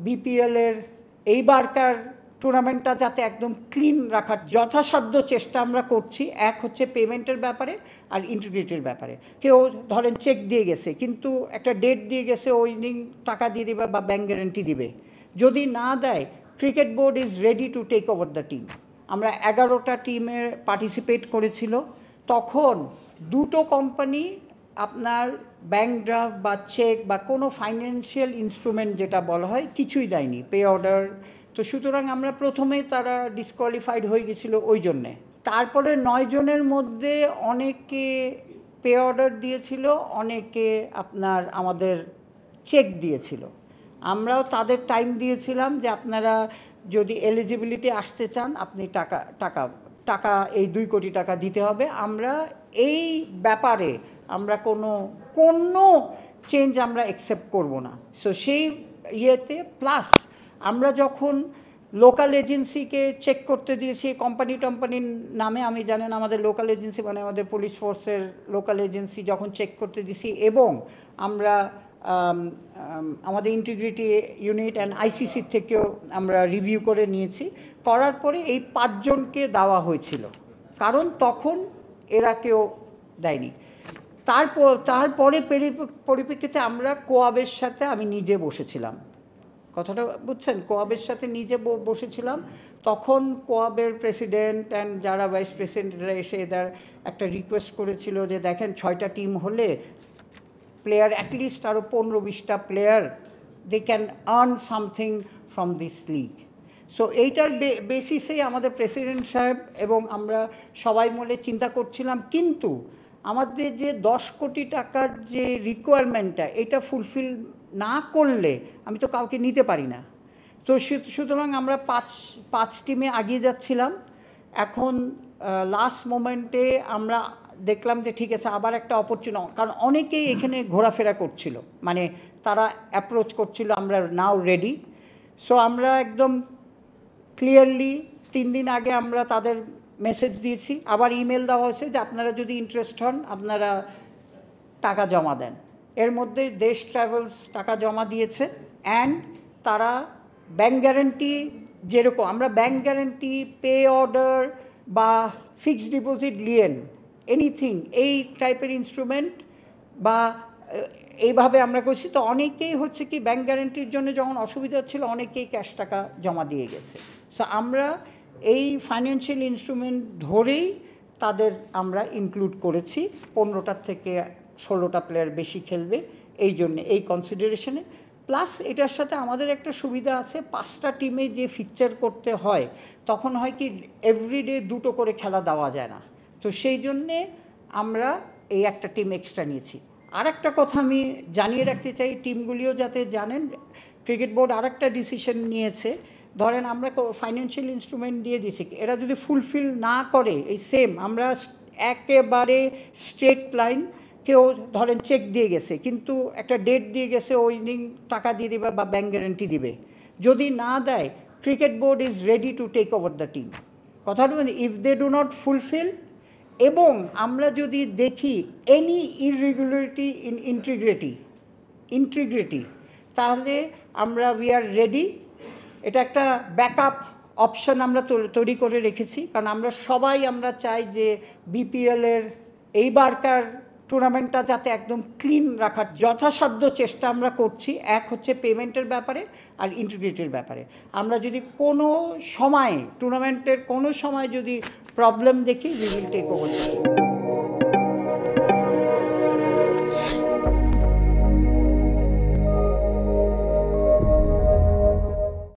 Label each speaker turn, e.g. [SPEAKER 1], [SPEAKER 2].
[SPEAKER 1] BPL এর এইবারকার টুর্নামেন্টটা যাতে একদম ক্লিন রাখার যথাসাধ্য চেষ্টা আমরা করছি। এক হচ্ছে পেমেন্টের ব্যাপারে আর ইন্টিগ্রিটির ব্যাপারে। কেউ ধরেন চেক দিয়ে গেছে কিন্তু একটা ডেট দিয়ে গেছে, উইনিং টাকা দিয়ে দিবে বা ব্যাংক গ্যারান্টি দিবে। যদি না দেয়, cricket board is ready to take over the team. আমরা 11টা টিমে পার্টিসিপেট করেছিল, তখন দুটো কোম্পানি আপনার ব্যাংক ড্রাফট বা চেক বা কোনো ফাইন্যান্সিয়াল ইনস্ট্রুমেন্ট যেটা বলা হয় কিছুই দেয়নি, পে অর্ডার। তো সুতরাং আমরা প্রথমেই তারা ডিসকোয়ালিফাইড হয়ে গেছিল ওই জন্যে। তারপরে 9 জনের মধ্যে অনেকে পে অর্ডার দিয়েছিল, অনেকে আপনার আমাদের চেক দিয়েছিল। আমরাও তাদের টাইম দিয়েছিলাম যে আপনারা যদি এলিজিবিলিটি আসতে চান আপনি টাকা এই 2 কোটি টাকা দিতে হবে। আমরা এই ব্যাপারে আমরা কোনো চেঞ্জ আমরা অ্যাকসেপ্ট করব না। সো সেই ইয়েতে প্লাস আমরা যখন লোকাল এজেন্সিকে চেক করতে দিয়েছি কোম্পানির নামে, আমি জানেন আমাদের লোকাল এজেন্সি মানে আমাদের পুলিশ ফোর্সের লোকাল এজেন্সি যখন চেক করতে দিয়েছি, এবং আমরা আমাদের ইন্টিগ্রিটি ইউনিট অ্যান্ড আইসিসি থেকেও আমরা রিভিউ করে নিয়েছি। করার পরে এই 5 জনকে দেওয়া হয়েছিল, কারণ তখন এরা কেউ দেয়নি। তারপরে পরিপ্রেক্ষিতে আমরা কোয়াবের সাথে আমি নিজে বসেছিলাম, কথাটা বুঝছেন, কোয়াবের সাথে নিজে বসেছিলাম। তখন কোয়াবের প্রেসিডেন্ট অ্যান্ড যারা ভাইস প্রেসিডেন্টরা এসে এদের একটা রিকোয়েস্ট করেছিল যে দেখেন 6টা টিম হলে প্লেয়ার অ্যাটলিস্ট আরও 15-20টা player they can earn something from this league. So এইটার বেসিসেই আমাদের প্রেসিডেন্ট সাহেব এবং আমরা সবাই মিলে চিন্তা করছিলাম, কিন্তু আমাদের যে 10 কোটি টাকার যে রিকোয়ারমেন্টটা এটা ফুলফিল না করলে আমি তো কাউকে নিতে পারি না। তো সুতরাং আমরা 5 টিমে এগিয়ে যাচ্ছিলাম। এখন লাস্ট মোমেন্টে আমরা দেখলাম যে ঠিক আছে আবার একটা অপরচুনিটি, কারণ অনেকেই এখানে ঘোরাফেরা করছিল, মানে তারা অ্যাপ্রোচ করছিল আমরা নাও রেডি। সো আমরা একদম ক্লিয়ারলি 3 দিন আগে আমরা তাদের মেসেজ দিয়েছি, আবার ইমেল দেওয়া হয়েছে যে আপনারা যদি ইন্টারেস্ট হন আপনারা টাকা জমা দেন। এর মধ্যে দেশ ট্রাভেলস টাকা জমা দিয়েছে, অ্যান্ড তারা ব্যাংক গ্যারান্টি, যেরকম আমরা ব্যাংক গ্যারান্টি, পে অর্ডার বা ফিক্সড ডিপোজিট লিয়েন এনিথিং এই টাইপের ইনস্ট্রুমেন্ট বা এইভাবে আমরা করছি। তো অনেকেই হচ্ছে কি ব্যাংক গ্যারান্টির জন্য যখন অসুবিধা ছিল অনেকেই ক্যাশ টাকা জমা দিয়ে গেছে। সো আমরা এই ফাইন্যান্সিয়াল ইনস্ট্রুমেন্ট ধরেই তাদের আমরা ইনক্লুড করেছি। 15টার থেকে 16টা প্লেয়ার বেশি খেলবে এই জন্যে, এই কনসিডারেশনে। প্লাস এটার সাথে আমাদের একটা সুবিধা আছে, 5টা টিমে যে ফিকচার করতে হয় তখন হয় কি এভরিডে 2টো করে খেলা দেওয়া যায় না। তো সেই জন্যে আমরা এই একটা টিম এক্সট্রা নিয়েছি। আর একটা কথা আমি জানিয়ে রাখতে চাই, টিমগুলিও যাতে জানেন, ক্রিকেট বোর্ড আর একটা ডিসিশন নিয়েছে। ধরেন আমরা ফাইন্যান্সিয়াল ইনস্ট্রুমেন্ট দিয়ে দিয়েছি, এরা যদি ফুলফিল না করে এই সেম আমরা একেবারে স্ট্রেট লাইন, কেউ ধরেন চেক দিয়ে গেছে কিন্তু একটা ডেট দিয়ে গেছে, উইনিং টাকা দিয়ে দিবে বা ব্যাংক গ্যারান্টি দিবে। যদি না দেয়, cricket board is ready to take over the team. কথাটা মানে if they do not fulfil, এবং আমরা যদি দেখি এনি ইররেগুলারিটি ইন ইন্টিগ্রিটি, তাহলে আমরা উই আর রেডি। এটা একটা ব্যাকআপ অপশন আমরা তৈরি করে রেখেছি, কারণ আমরা সবাই আমরা চাই যে বিপিএলের এইবারকার টুর্নামেন্টটা যাতে একদম ক্লিন রাখার যথাসাধ্য চেষ্টা আমরা করছি। এক হচ্ছে পেমেন্টের ব্যাপারে আর ইন্টিগ্রিটির ব্যাপারে। আমরা যদি কোনো সময় টুর্নামেন্টের কোনো সময় যদি প্রবলেম দেখি উই উইল টেক ওভার।